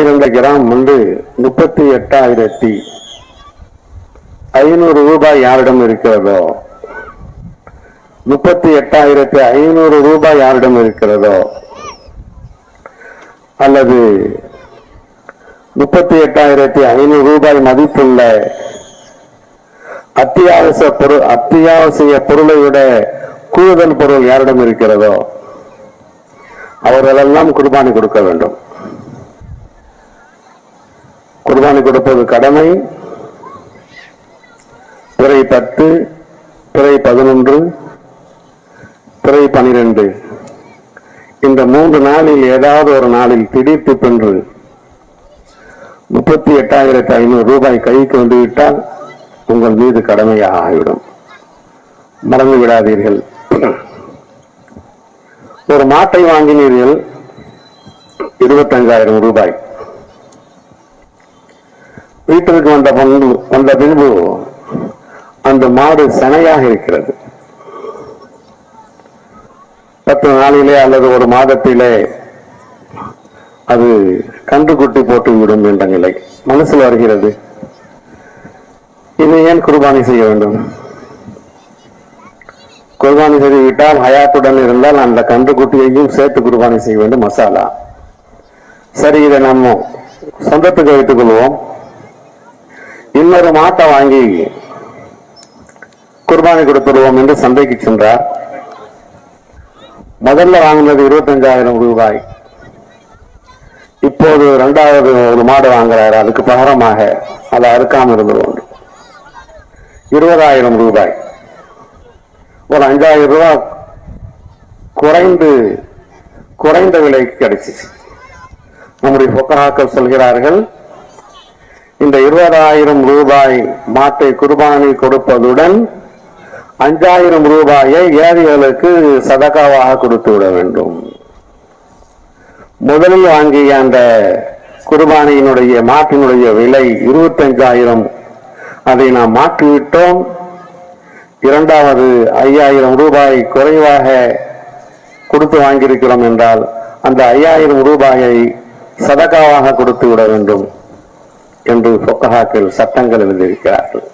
12 gram 38,500 ரூபாய் யாரிடம் இருக்கிறதோ, 38,500 ரூபாய் யாரிடம் இருக்கிறதோ, அல்லது 38,500 ரூபாய் மதிப்புள்ள அத்தியாவசிய பொருளை விட கூடுதல் பொருள் யாரிடம் இருக்கிறதோ அவர்களெல்லாம் குர்பானி கொடுக்க வேண்டும். குர்பானி கொடுப்பது கடமை. பிறை 10, பிறை 11, பிறை 12 இந்த 3 நாளில் ஏதாவது ஒரு நாளில் திடீர்த்து பென்று 38,500 ரூபாய் கைக்கு வந்துவிட்டால் உங்கள் மீது கடமையாக ஆகிவிடும். மறந்து விடாதீர்கள். ஒரு மாட்டை வாங்கினீர்கள் 25,000 ரூபாய். வீட்டிற்கு வந்த பின்பு அந்த மாடு சனையாக இருக்கிறது. 10 நாளிலே அல்லது ஒரு மாதத்திலே அது கன்றுக்குட்டி போட்டு விடும் என்ற நிலை மனசில் வருகிறது. இதை ஏன் குர்பானி செய்ய வேண்டும்? குர்பானி செய்துவிட்டால் ஹயாத்துடன் இருந்தால் அந்த கன்றுக்குட்டியையும் சேர்த்து குர்பானி செய்ய வேண்டும். மசாலா சரி, இதை நம்ம சொந்தத்துக்கு வைத்துக் கொள்வோம். இன்னொரு மாட்டை வாங்கி குர்பானி கொடுத்துடுவோம் என்று சந்தைக்கு சென்றார். முதல்ல வாங்கினது 25,000 ரூபாய். இப்போது 2வது ஒரு மாடு வாங்குறாரு. அதுக்கு பகரமாக அதை அறுக்காமல் இருந்துருவோம். 20,000 ரூபாய். ஒரு 5,000 ரூபாய் குறைந்த விலைக்கு கிடைச்சிச்சு. நம்முடைய ஃபுகஹாக்கள் சொல்கிறார்கள், இந்த 20,000 ரூபாய் மாட்டை குர்பானி கொடுப்பதுடன் 5,000 ரூபாயை ஏழைகளுக்கு சதகாவாக கொடுத்து விட வேண்டும். முதலில் வாங்கிய அந்த குர்பானியினுடைய மாட்டினுடைய விலை 25,000. அதை நாம் மாற்றிவிட்டோம். 2வது 5,000 ரூபாய் குறைவாக கொடுத்து வாங்கியிருக்கிறோம் என்றால் அந்த 5,000 ரூபாயை சதகாவாக கொடுத்து விட வேண்டும் என்று ஃபுகஹாக்கள் சட்டங்கள் எழுதியிருக்கிறார்கள்.